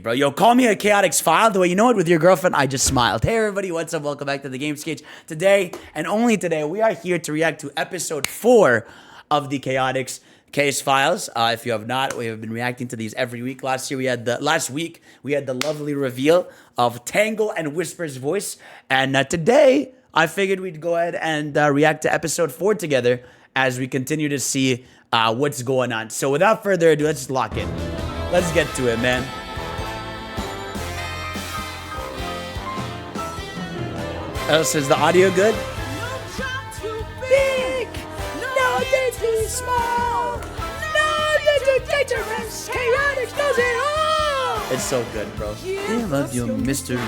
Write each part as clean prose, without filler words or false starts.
Bro, yo, call me a Chaotix file. The way you know it with your girlfriend, I just smiled. Hey, everybody, what's up? Welcome back to the Gamescage. Today, and only today, we are here to react to episode 4 of the Chaotix Casefiles. If you have not, we have been reacting to these every week. Last week, we had the lovely reveal of Tangle and Whisper's voice. And today, I figured we'd go ahead and react to episode 4 together as we continue to see what's going on. So without further ado, let's just lock in. Let's get to it, man. Is the audio good? No job too big, no day too small, no day too dangerous. Chaotix does it all. It's so good, bro. Give us your mystery,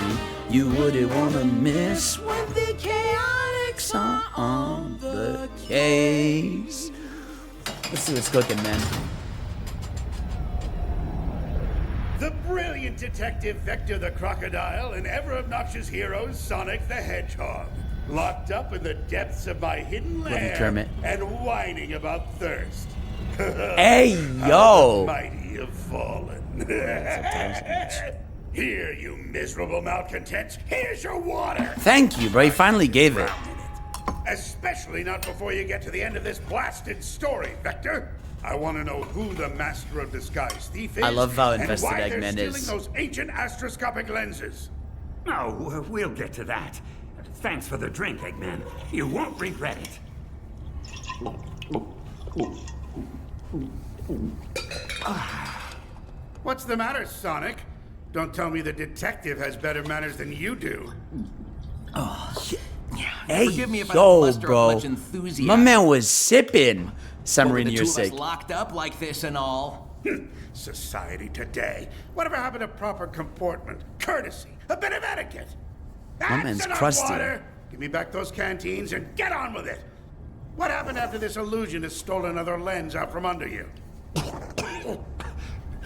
you wouldn't want to miss When the Chaotix are on the case. Let's see what's cooking, man. The brilliant detective Vector the Crocodile and ever-obnoxious hero Sonic the Hedgehog. Locked up in the depths of my hidden lair Kermit. and whining about thirst. Hey, How yo! the mighty have fallen. Here, you miserable malcontents. Here's your water. Thank you, bro. He finally gave it. Especially not before you get to the end of this blasted story, Vector. I want to know who the master of disguise thief is. I love how and invested why they're Eggman stealing is. those ancient astroscopic lenses. Oh, we'll get to that. Thanks for the drink, Eggman. You won't regret it. What's the matter, Sonic? Don't tell me the detective has better manners than you do. Hey, Forgive me if I yo, don't muster up bro. much enthusiasm. My man was sipping some Over the two Rainier's of us sake. locked up like this and all. Society today. Whatever happened to proper comportment, courtesy, a bit of etiquette? That's man's enough crusty. water. Give me back those canteens and get on with it. What happened after this illusionist stole another lens out from under you?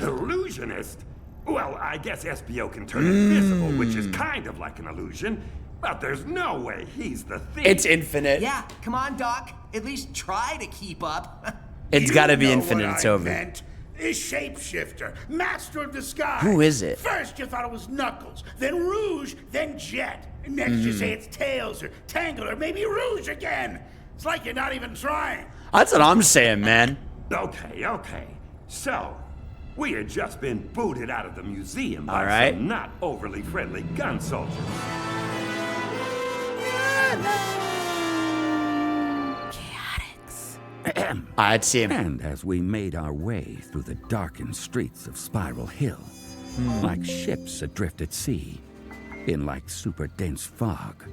Illusionist? Well, I guess Espio can turn invisible, which is kind of like an illusion. But there's no way he's the thief. It's infinite. Yeah, come on, Doc. At least try to keep up. It's You gotta be know infinite. what It's I over. meant. A shapeshifter, master of disguise. Who is it? First you thought it was Knuckles, then Rouge, then Jet. Next you say it's Tails or Tangle or maybe Rouge again. It's like you're not even trying. That's what I'm saying, man. Okay. So, we had just been booted out of the museum by All right. some not overly friendly gun soldiers. I'd see him. And as we made our way through the darkened streets of Spiral Hill, like ships adrift at sea, in like super dense fog,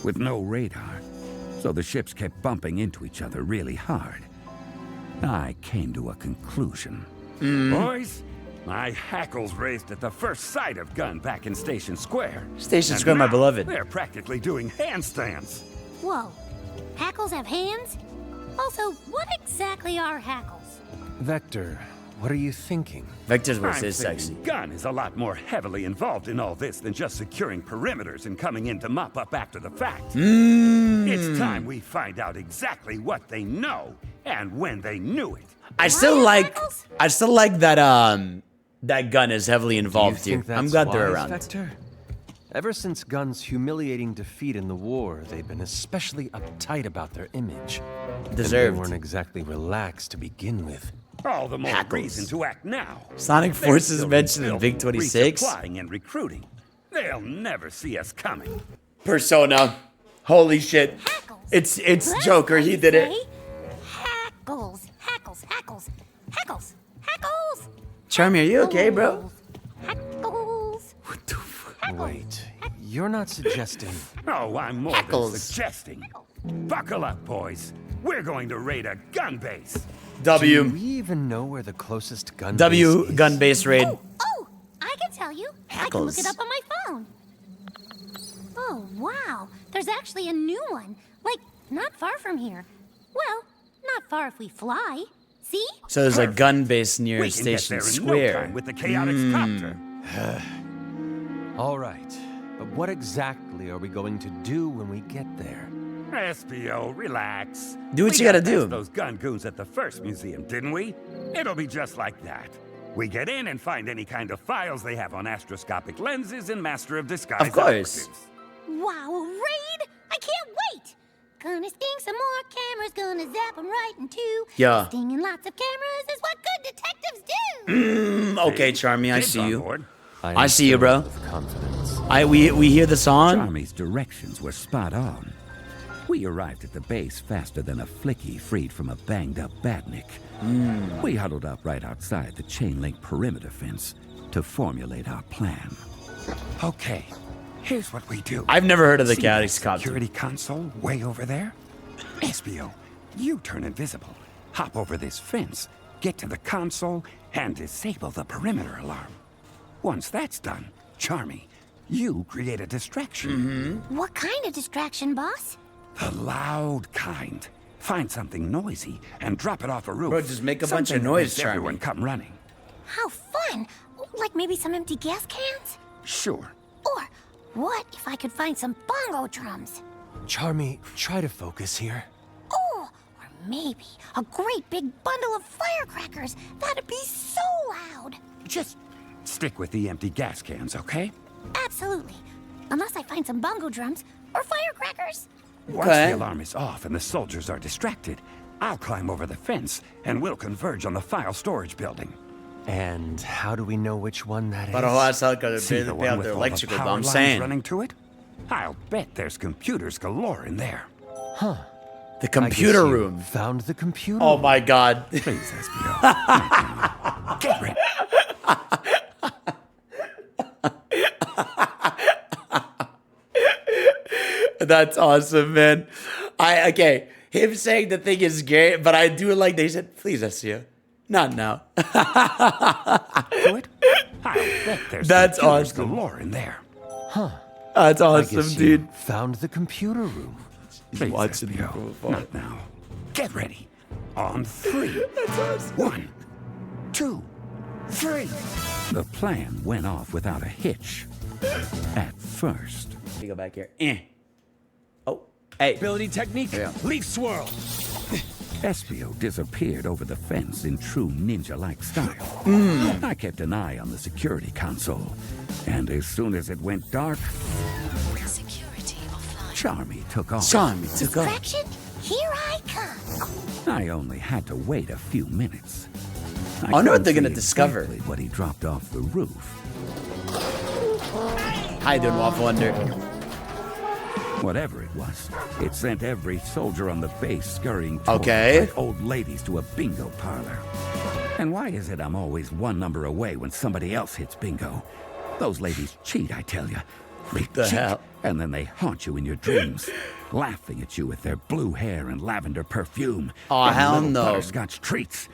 with no radar, so the ships kept bumping into each other really hard, I came to a conclusion. Boys, my hackles raised at the first sight of Gun back in Station Square. Station And Square, my now beloved. They're practically doing handstands. Whoa, hackles have hands? Also, what exactly are hackles? Vector, what are you thinking? Vector's voice I'm is thinking sexy. Gun is a lot more heavily involved in all this than just securing perimeters and coming in to mop up after the fact. It's time we find out exactly what they know and when they knew it. I still like that that Gun is heavily Do you involved here. think that's I'm glad they're wise, around. Vector? Ever since Gun's humiliating defeat in the war, they've been especially uptight about their image. And they Deserved. weren't exactly relaxed to begin with. All the more Hackles. reason to act now. Sonic They're Forces still mentioned in building, Big 26. resupplying and recruiting. They'll never see us coming. Persona. Holy shit. Hackles. It's That's Joker. what He you did it. say. Hackles. Charmy, are you okay, bro? Hackles. What the fuck? Wait, you're not suggesting... Oh, I'm more Hackles. than suggesting. Buckle up, boys. We're going to raid a gun base. Do W. we even know where the closest gun W base is? gun base raid. Oh, I can tell you. I can look Hackles. it up on my phone. Oh, wow. There's actually a new one. Like, not far from here. Well, not far if we fly. See? So there's a gun base near We can get Station there in no Square. time with the Chaotix Copter. All right, but what exactly are we going to do when we get there? Espio, relax. Do what We you gotta got past do. those gun goons at the first museum, didn't we? It'll be just like that. We get in and find any kind of files they have on astroscopic lenses and Master of Disguise. Of course. operatives. Wow, a raid? I can't wait! Gonna sting some more cameras, gonna zap them right in two. Yeah. Stinging lots of cameras is what good detectives do! Okay, Charmy, I Kids see on you. board. I see you, bro. With confidence. We hear the song. Charmy's directions were spot on. We arrived at the base faster than a flicky freed from a banged-up badnik. We huddled up right outside the chain-link perimeter fence to formulate our plan. Okay, here's what we do. I've never heard of the See that Chaotix Copter. security console way over there? Espio, you turn invisible. Hop over this fence, get to the console, and disable the perimeter alarm. Once that's done, Charmy, you create a distraction. What kind of distraction, boss? The loud kind. Find something noisy and drop it off a roof. Bro, just make a bunch of Something that noise, makes everyone Charmy. come running. How fun! Like maybe some empty gas cans? Sure. Or what if I could find some bongo drums? Charmy, try to focus here. Oh, or maybe a great big bundle of firecrackers. That'd be so loud. Just stick with the empty gas cans, okay? Absolutely. Unless I find some bongo drums or firecrackers. Once Okay. the alarm is off and the soldiers are distracted, I'll climb over the fence and we'll converge on the file storage building. And how do we know which one that is? Para rolar essa cara, See the pay one out with their all the electrical, power but I'm lines saying. running to it? I'll bet there's computers galore in there. The I guess computer you room. Found the computer. Oh my god. Please, Espio. Get ready. That's awesome, man. Okay, him saying the thing is great, but I do like they said, please, Espio. Not now. Do it? I'll bet there's That's computers awesome. galore in there. That's I awesome, guess you dude. found the computer room. Please, watching Espio. people fall. Not now. Get ready. On 3. 1, 2, 3. The plan went off without a hitch. At first. Let me go back here. Oh, hey. Ability technique, Yeah. leaf swirl. Espio disappeared over the fence in true ninja-like style. I kept an eye on the security console, and as soon as it went dark, Security offline. Charmy took off. Charmy took off. Distraction? Here I come. I only had to wait a few minutes. I wonder what they're couldn't gonna see discover. exactly what he dropped off the roof. How you doing, Waffle Wonder? Whatever it was, it sent every soldier on the base scurrying toward Okay. like old ladies to a bingo parlor. And why is it I'm always one number away when somebody else hits bingo? Those ladies cheat, I tell you. They the cheat, hell? and then they haunt you in your dreams, laughing at you with their blue hair and lavender perfume. Aw, and hell little no. butterscotch treats.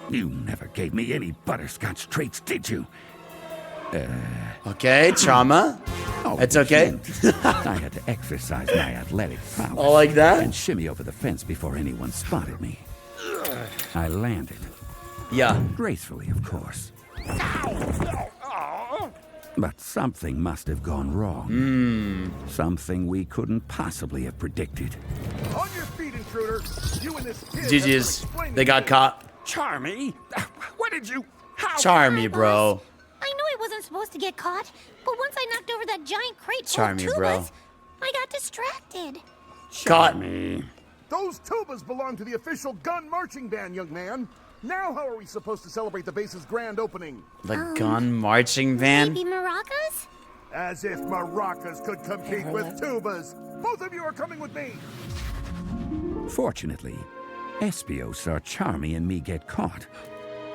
You never gave me any butterscotch treats, did you? Okay, trauma. Oh, It's okay. hint. I had to exercise my athletic prowess. Oh, like that? And shimmy over the fence before anyone spotted me. I landed, Yeah. gracefully, of course. But something must have gone wrong. Something we couldn't possibly have predicted. On your feet, intruder. You and this kid. GG's. They got caught. Charmy, what did you? How? Charmy, bro. I knew I wasn't supposed to get caught, but once I knocked over that giant crate full Charmy, of tubas, bro. I got distracted. Caught. Charmy. Those tubas belong to the official gun marching band, young man. Now how are we supposed to celebrate the base's grand opening? The gun marching band. Maybe maracas? As if maracas could compete with tubas. Both of you are coming with me. Fortunately, Espio saw Charmy and me get caught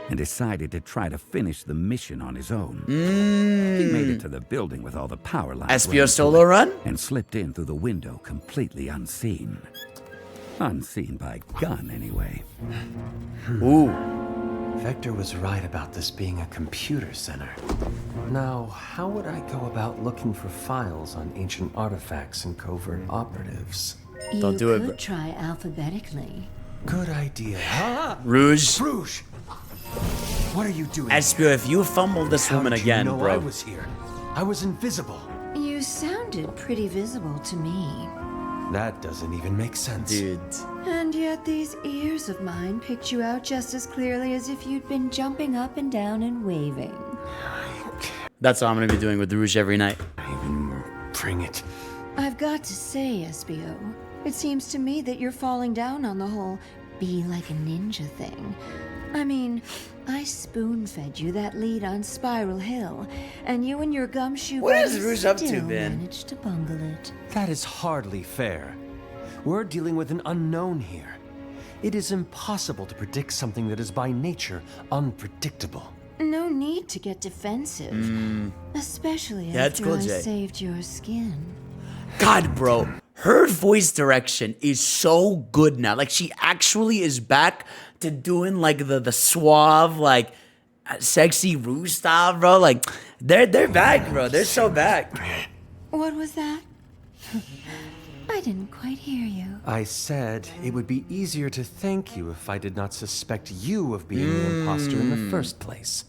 and decided to try to finish the mission on his own. He made it to the building with all the power lines Espio running to solo it run? and slipped in through the window completely unseen. Unseen by gun, anyway. Ooh. Vector was right about this being a computer center. Now, how would I go about looking for files on ancient artifacts and covert operatives? Don't do it, You bro. could try alphabetically. Good idea. Rouge. Rouge! What are you doing? Espio, if you fumble this How woman did again, you know bro. I was here. I was invisible. You sounded pretty visible to me. That doesn't even make sense. Dude. And yet these ears of mine picked you out just as clearly as if you'd been jumping up and down and waving. That's what I'm gonna be doing with Rouge every night. Bring it. I've got to say, Espio, it seems to me that you're falling down on the whole be like a ninja thing. I mean, I spoon-fed you that lead on Spiral Hill, and you and your gumshoe What is buddies Rouge up to, still Ben? managed to bungle it. That is hardly fair. We're dealing with an unknown here. It is impossible to predict something that is by nature unpredictable. No need to get defensive, especially That's after cool, I Jay. saved your skin. God, bro, her voice direction is so good now. Like, she actually is back to doing like the suave, like sexy Rouge style, bro. Like, they're back, bro. They're so back. What was that? I didn't quite hear you. I said it would be easier to thank you if I did not suspect you of being the imposter in the first place.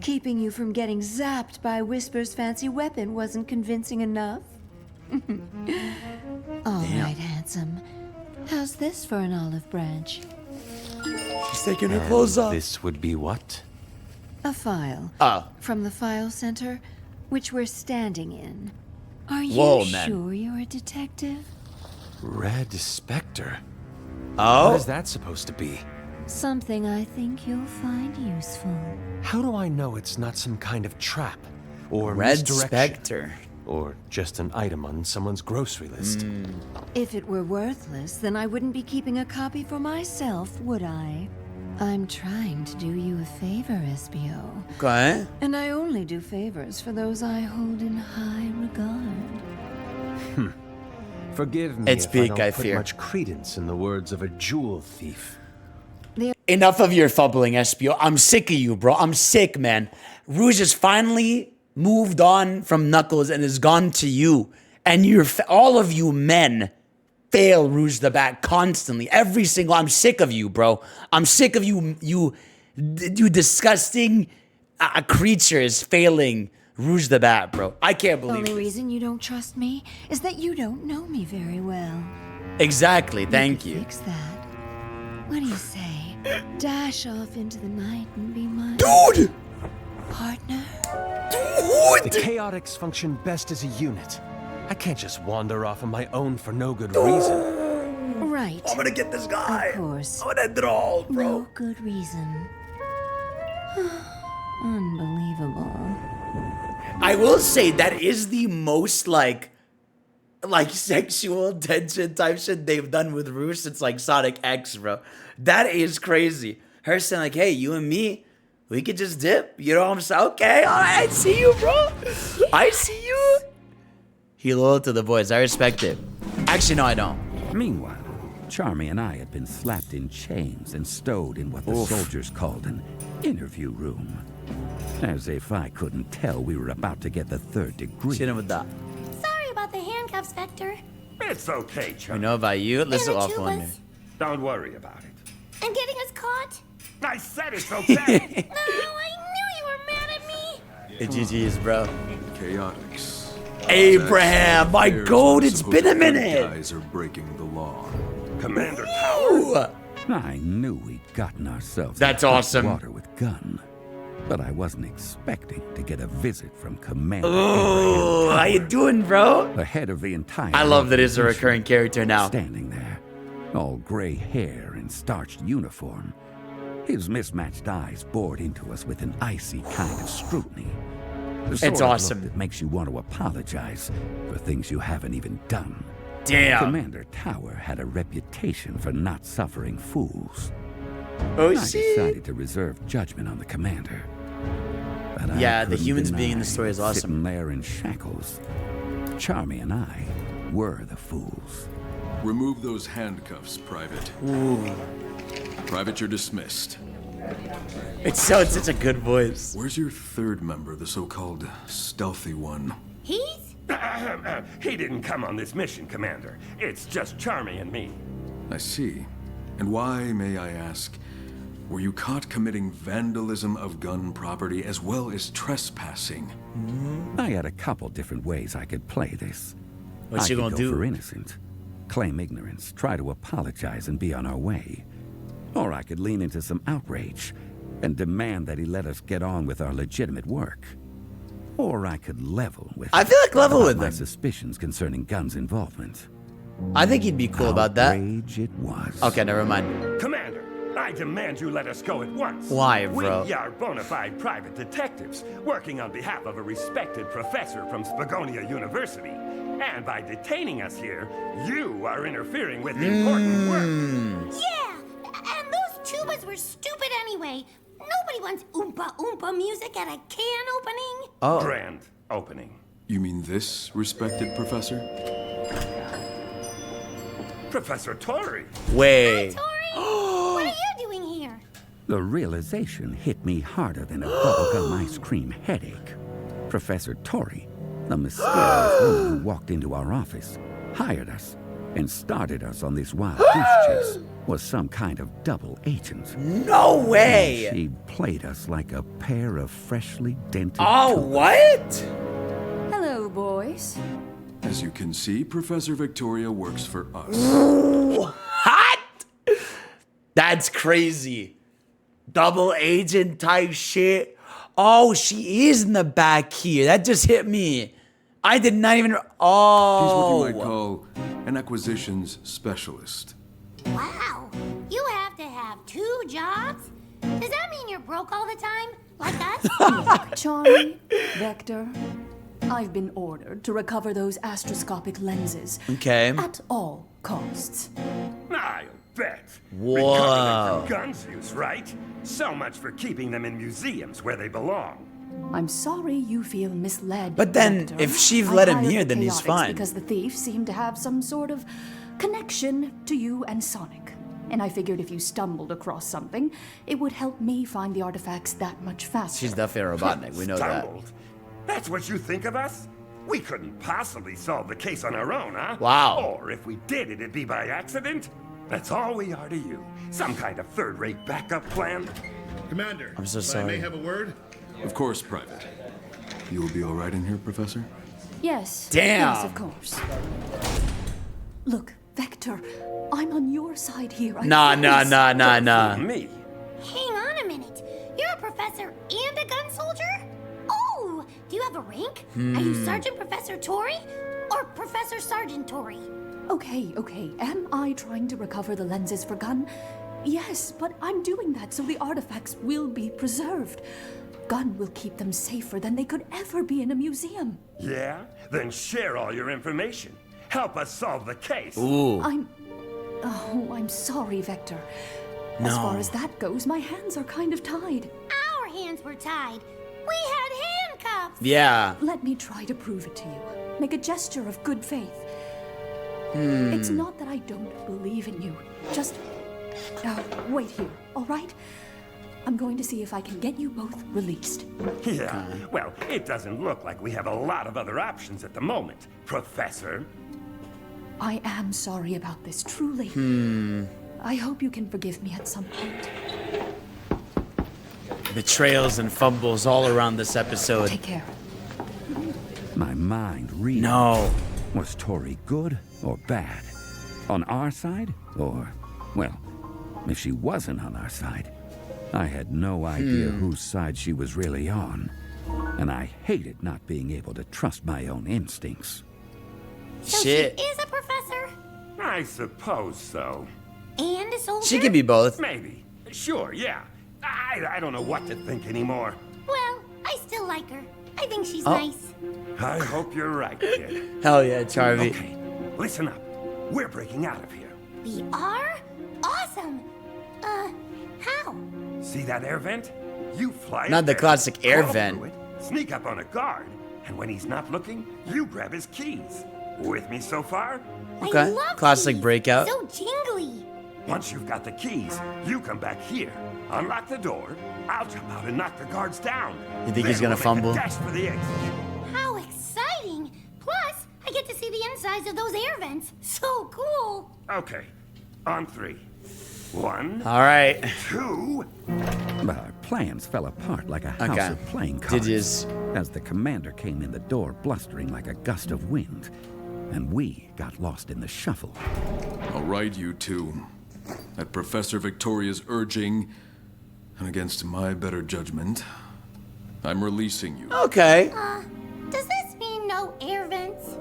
Keeping you from getting zapped by Whisper's fancy weapon wasn't convincing enough? All right, handsome. How's this for an olive branch? She's taking her clothes off. This would be what? A file. Oh. From the file center, which we're standing in. Are you Whoa, man. sure you're a detective? Red Spectre. Oh. What is that supposed to be? Something I think you'll find useful. How do I know it's not some kind of trap? Or Red misdirection? Spectre. Or just an item on someone's grocery list? If it were worthless, then I wouldn't be keeping a copy for myself, would I? I'm trying to do you a favor, Espio. Okay. And I only do favors for those I hold in high regard. Forgive me It's if big, I don't I put fear. much credence in the words of a jewel thief. Enough of your fumbling, Espio. I'm sick of you, bro. I'm sick, man. Rouge has finally moved on from Knuckles and has gone to you. And all of you men fail Rouge the Bat constantly. Every single. I'm sick of you, bro. I'm sick of you disgusting creatures failing Rouge the Bat, bro. I can't The believe only it. reason you don't trust me is that you don't know me very well. Exactly. Thank could you. Fix that. What do you say? Dash off into the night and be my Dude! partner? The Chaotix function best as a unit. I can't just wander off on my own for no good reason. Right. I'm gonna get this guy. Of course. I'm gonna end it all, bro. No good reason. Unbelievable. I will say that is the most like sexual tension type shit they've done with Rouge since like Sonic X, bro. That is crazy. Her saying like, "Hey, you and me, we could just dip." You know what I'm saying? Okay, all right, I see you, bro. I see you. He loyal to the boys. I respect it. Actually, no, I don't. Meanwhile, Charmy and I had been slapped in chains and stowed in what the soldiers called an interview room. As if I couldn't tell we were about to get the third degree. Shit him with that. Sorry about the handcuffs, Vector. It's okay, We Charmy. know about you. Listen off Tubas. one. Don't worry about it. And getting us caught? I said it's okay. No, I knew you were mad at me. It's GG's, bro. Chaotix. Abraham, my goat, it's been a minute. Guys are breaking the law. Commander Tower? Ooh. I knew we'd gotten ourselves That's in hot awesome. water with gun, but I wasn't expecting to get a visit from Commander Oh, how you doing, bro? the head of the entire I love that it's a organization, recurring character now. standing there, all gray hair and starched uniform. His mismatched eyes bored into us with an icy kind of scrutiny. The sort It's of look awesome. that makes you want to apologize for things you haven't even done. Damn. Commander Tower had a reputation for not suffering fools. Oh, I shit. decided to reserve judgment on the commander. But Yeah, I the couldn't humans being in the deny story is awesome. Sitting there in shackles, Charmy and I were the fools. Remove those handcuffs, Private. Private, you're dismissed. It's such a good voice. Where's your third member, the so-called stealthy one? Heath? He didn't come on this mission, Commander. It's just Charmy and me. I see. And why, may I ask, Were you caught committing vandalism of gun property as well as trespassing? I had a couple different ways I could play this. What you gonna I could go do? for innocent, claim ignorance, try to apologize and be on our way. Or I could lean into some outrage and demand that he let us get on with our legitimate work. Or I could level with I feel like level with my them. suspicions concerning guns involvement. I think he'd be cool about that. Outrage it was. Okay, never mind. Commander, I demand you let us go at once. Why, bro? We are bona fide private detectives working on behalf of a respected professor from Spagonia University. And by detaining us here, you are interfering with important work. Yeah, and those tubas were stupid anyway. Nobody wants oompa oompa music at a can opening. Oh. Grand opening. You mean this, respected professor? Professor Tori. Wait. Tori, what are you doing here? The realization hit me harder than a bubblegum ice cream headache. Professor Tori, the mysterious woman who walked into our office, hired us, and started us on this wild goose chase, was some kind of double agent. No way. And she played us like a pair of freshly dented Oh, tools. what? Hello, boys. As you can see, Professor Victoria works for us. Hot? That's crazy. Double agent type shit. Oh, she is in the back here. That just hit me. I did not even. He's Oh. what you might call an acquisitions specialist. Wow, you have to have 2 jobs? Does that mean you're broke all the time? Like us? Charmy, Vector, I've been ordered to recover those astroscopic lenses Okay. at all costs. I'll bet. Whoa. Recover them from guns use, right? So much for keeping them in museums where they belong. I'm sorry you feel misled. But then, Vector. if she's I let him hired here, the then he's Chaotix fine. Because the thief seemed to have some sort of connection to you and Sonic. And I figured if you stumbled across something, it would help me find the artifacts that much faster. She's definitely a Robotnik. We know that. Stumbled. That's what you think of us? We couldn't possibly solve the case on our own, huh? Wow. Or if we did, it'd be by accident? That's all we are to you. Some kind of third-rate backup plan? Commander, I'm so if I sorry. may have a word? Of course, Private. You will be all right in here, Professor? Yes. Damn. Yes, of course. Look, Vector, I'm on your side here. I Nah, promise. nah. Me? Hang on a minute. You're a professor and a gun soldier? Oh, do you have a rank? Are you Sergeant Professor Tori? Or Professor Sergeant Tori? Okay. Am I trying to recover the lenses for Gun? Yes, but I'm doing that so the artifacts will be preserved. Gun will keep them safer than they could ever be in a museum. Yeah? Then share all your information. Help us solve the case. Ooh. I'm sorry, Vector. As far as that goes, my hands are kind of tied. Our hands were tied. We had handcuffs. Yeah. Let me try to prove it to you. Make a gesture of good faith. It's not that I don't believe in you. Just wait here, all right? I'm going to see if I can get you both released. Yeah, well, it doesn't look like we have a lot of other options at the moment, Professor. I am sorry about this, truly. I hope you can forgive me at some point. Betrayals and fumbles all around this episode. Take care. My mind reeled. No. Was Tori good or bad? On our side? Or, well, if she wasn't on our side, I had no idea whose side she was really on. And I hated not being able to trust my own instincts. So Shit. she is a professor I suppose so. and a soldier? She could be both. Maybe. Sure, yeah. I don't know what to think anymore. Well, I still like her. I think she's Oh. nice. I hope you're right, kid. Hell yeah, Charmy. Okay, listen up. We're breaking out of here. We are? Awesome. How? See that air vent? You fly Not up the there, classic air crawl vent. through it, sneak up on a guard, and when he's not looking, you grab his keys. With me so far? I Okay, love classic keys. breakout. So jingly. Once you've got the keys, you come back here, unlock the door, I'll jump out and knock the guards down. You think he's Then gonna we'll make fumble? a dash for the exit. How exciting. Plus, I get to see the insides of those air vents. So cool. Okay, on 3. 1, All right. 2. But our plans fell apart like a house Okay. of playing cards. Did as the commander came in the door blustering like a gust of wind, and we got lost in the shuffle. All right, you two. At Professor Victoria's urging, and against my better judgment, I'm releasing you. Okay. Does this mean no air vents?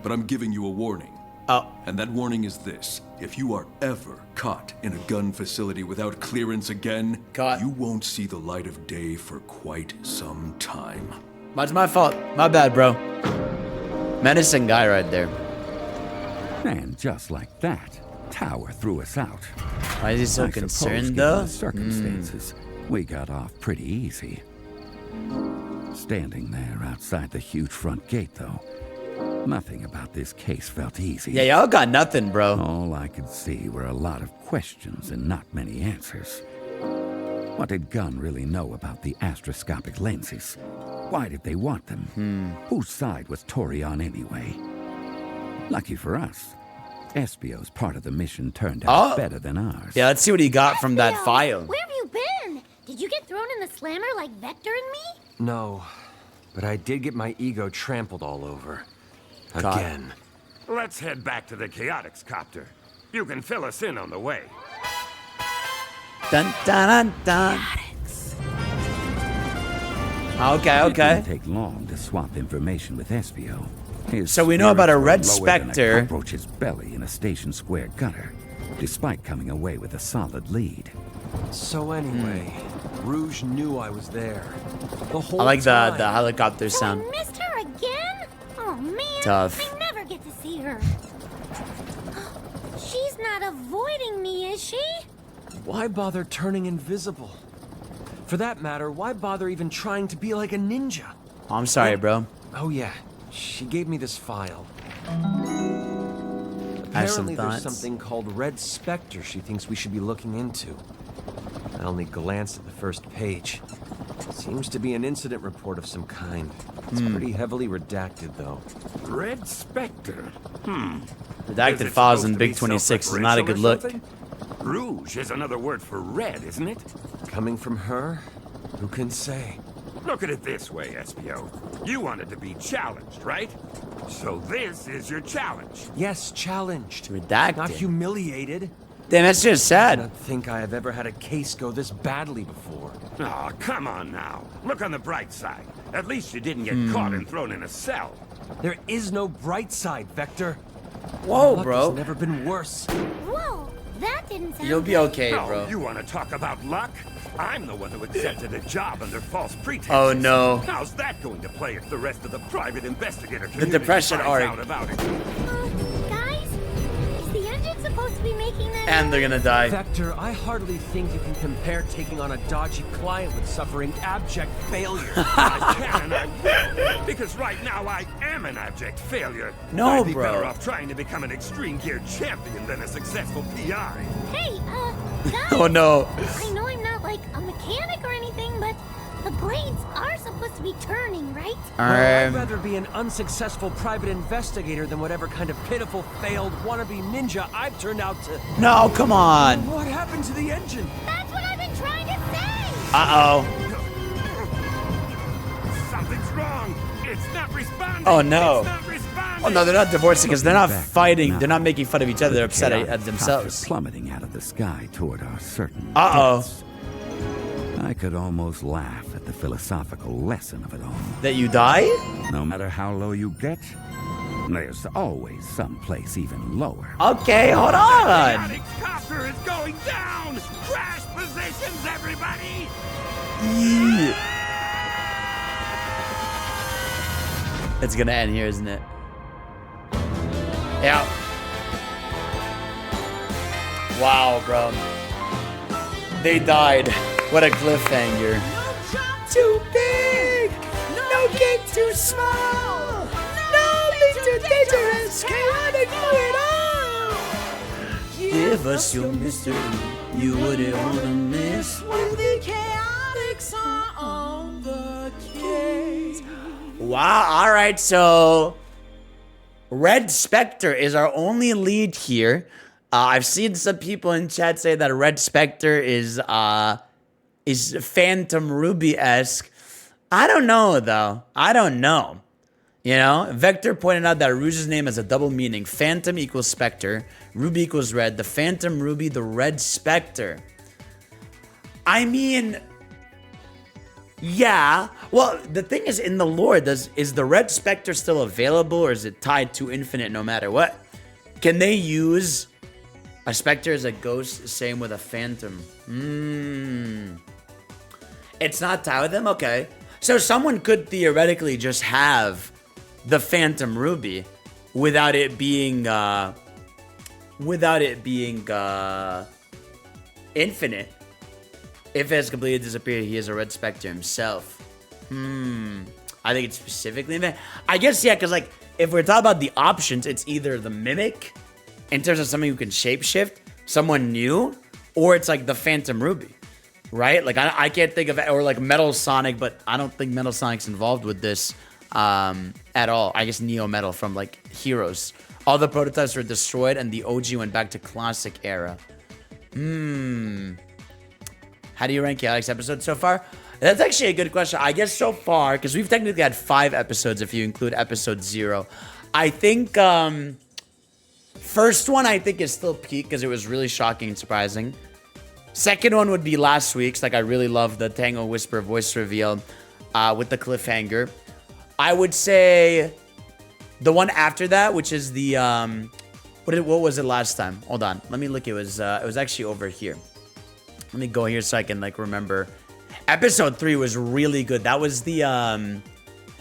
But I'm giving you a warning. Oh. And that warning is this. If you are ever caught in a gun facility without clearance again, you won't see the light of day for quite some time. That's my fault. My bad, bro. Menacing guy right there. And just like that, Tower threw us out. Why is he so I suppose, concerned, given though? the circumstances, we got off pretty easy. Standing there outside the huge front gate, though, nothing about this case felt easy. Yeah, y'all got nothing, bro. All I could see were a lot of questions and not many answers. What did Gunn really know about the astroscopic lenses? Why did they want them? Whose side was Tori on anyway? Lucky for us, Espio's part of the mission turned out better than ours. Yeah, let's see what he got from that Espio, file. Where have you been? Did you get thrown in the slammer like Vector and me? No, but I did get my ego trampled all over. God. Again. Let's head back to the Chaotix Copter. You can fill us in on the way. Dun dun dun dun. Okay, It okay. didn't take long to swap information with Espio. His So we know about a spirits were red lower than spectre. a cockroach's belly in a station square gutter, despite coming away with a solid lead. So anyway, Rouge knew I was there. The whole I like time. the helicopter sound. I missed her again? Oh man, Tough. I never get to see her. She's not avoiding me, is she? Why bother turning invisible? For that matter, why bother even trying to be like a ninja? Oh, I'm sorry, bro. Oh yeah, she gave me this file. I have some Apparently thoughts. there's something called Red Spectre she thinks we should be looking into. I only glanced at the first page. Seems to be an incident report of some kind. It's pretty heavily redacted, though. Red Spectre. Redacted files in Big 26 is not a good look. Rouge is another word for red, isn't it? Coming from her? Who can say? Look at it this way, Espio. You wanted to be challenged, right? So this is your challenge. Yes, challenged. Redacted. Not humiliated. Damn, that's just I sad. don't think I have ever had a case go this badly before. Aw, come on now. Look on the bright side. At least you didn't get caught and thrown in a cell. There is no bright side, Vector. Whoa, Luck bro. has never been worse. Whoa, that didn't sound You'll be good. okay, Oh, bro. you want to talk about luck? I'm the one who accepted a job under false pretenses. Oh, no. How's that going to play if the rest of the private investigator community depression finds arc. out about it? Guys, is the engine supposed to be making that? And they're gonna die. Vector, I hardly think you can compare taking on a dodgy client with suffering abject failure. I can and I will, because right now I am an abject failure. No, I'd be bro. better off trying to become an extreme gear champion than a successful PI. Hey, guys. Oh, no. I know I'm not like a mechanic or anything, but the blades are supposed to be turning, right? I'd rather be an unsuccessful private investigator than whatever kind of pitiful, failed, wannabe ninja I've turned out to... No, come on. What happened to the engine? That's what I've been trying to say! Uh-oh. Something's wrong. It's not responding. Oh, no. It's not responding. Oh, no, they're not divorcing because they're not Back fighting. now. They're not making fun of each other. They're upset Chaotix at themselves. copter plummeting out of the sky toward our certain Uh-oh. depths. I could almost laugh at the philosophical lesson of it all. That you die? No matter how low you get, there's always some place even lower. Okay, hold on. Chaotix Copter is going down. Crash positions, everybody. It's gonna end here, isn't it? Yeah. Wow, bro. They died. What a cliffhanger. Too big, no gate too small, no lead too dangerous, chaotic know it all. Give us your mystery, you wouldn't wanna miss. When the chaotics are on the case. Wow, alright, so Red Spectre is our only lead here. I've seen some people in chat say that Red Spectre is Phantom Ruby-esque. I don't know, though. I don't know. You know, Vector pointed out that Rouge's name has a double meaning. Phantom equals Spectre. Ruby equals red. The Phantom Ruby, the Red Spectre. I mean, yeah. Well, the thing is, in the lore, is the Red Spectre still available, or is it tied to Infinite no matter what? Can they use a Spectre as a ghost? Same with a Phantom. It's not tied with them? Okay. So someone could theoretically just have the Phantom Ruby without it being infinite. If it has completely disappeared, he is a Red Spectre himself. I think it's specifically that. I guess, yeah, because, like, if we're talking about the options, it's either the Mimic, in terms of somebody who can shapeshift, someone new, or it's, like, the Phantom Ruby, right? Like, I can't think of it, or, like, Metal Sonic, but I don't think Metal Sonic's involved with this at all. I guess Neo Metal from, like, Heroes. All the prototypes were destroyed, and the OG went back to Classic era. How do you rank Chaotix episodes so far? That's actually a good question. I guess so far, because we've technically had 5 episodes if you include episode 0. I think first one I think is still peak because it was really shocking and surprising. Second one would be last week's. Like, I really love the Tango Whisper voice reveal with the cliffhanger. I would say the one after that, which is the what was it last time? Hold on, let me look. It was actually over here. Let me go here so I can, like, remember. Episode 3 was really good. That was the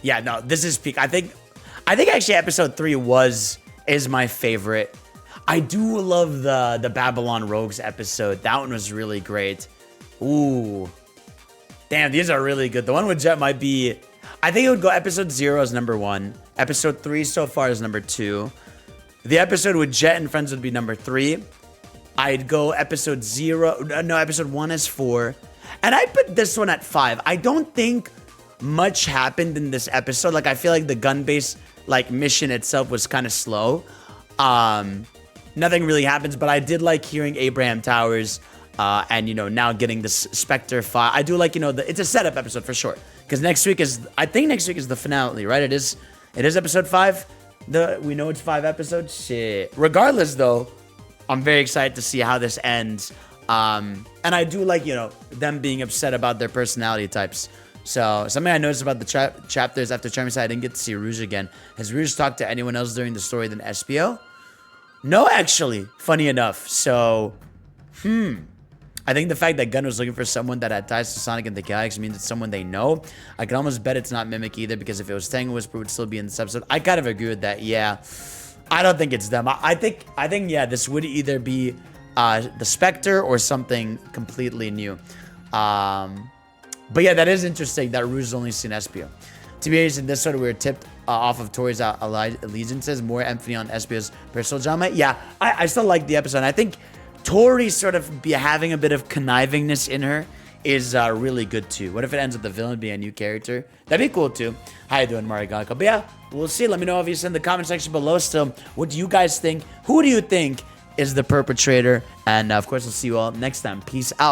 yeah, no, this is peak. I think actually episode 3 is my favorite. I do love the Babylon Rogues episode. That one was really great. Ooh. Damn, these are really good. The one with Jet might be, I think it would go episode 0 as number 1. Episode 3 so far is number 2. The episode with Jet and friends would be number 3. I'd go episode 1 as 4. And I put this one at 5. I don't think much happened in this episode. Like, I feel like the gun-based, like, mission itself was kind of slow. Nothing really happens, but I did like hearing Abraham Towers and, you know, now getting this Spectre file. I do like, you know, it's a setup episode for sure. Because I think next week is the finale, right? It is episode 5. We know it's 5 episodes. Shit. Regardless, though, I'm very excited to see how this ends. And I do like, you know, them being upset about their personality types. So, something I noticed about the chapters after Charmy said I didn't get to see Rouge again. Has Rouge talked to anyone else during the story than Espio? No, actually. Funny enough. So, I think the fact that Gunn was looking for someone that had ties to Sonic and the Chaotix means it's someone they know. I can almost bet it's not Mimic either, because if it was Tango Whisper, it would still be in this episode. I kind of agree with that, yeah. I don't think it's them. I think, yeah, this would either be the Spectre or something completely new. But yeah, that is interesting that Rouge has only seen Espio. To be honest, in this sort of we were tipped off of Tori's allegiances, more emphasis on Espio's personal drama. Yeah, I still like the episode. I think Tori sort of having a bit of connivingness in her is really good too. What if it ends with the villain being a new character? That'd be cool too. How you doing, Marigaka? But yeah, we'll see. Let me know if you in the comment section below still. What do you guys think? Who do you think is the perpetrator? And of course, we'll see you all next time. Peace out.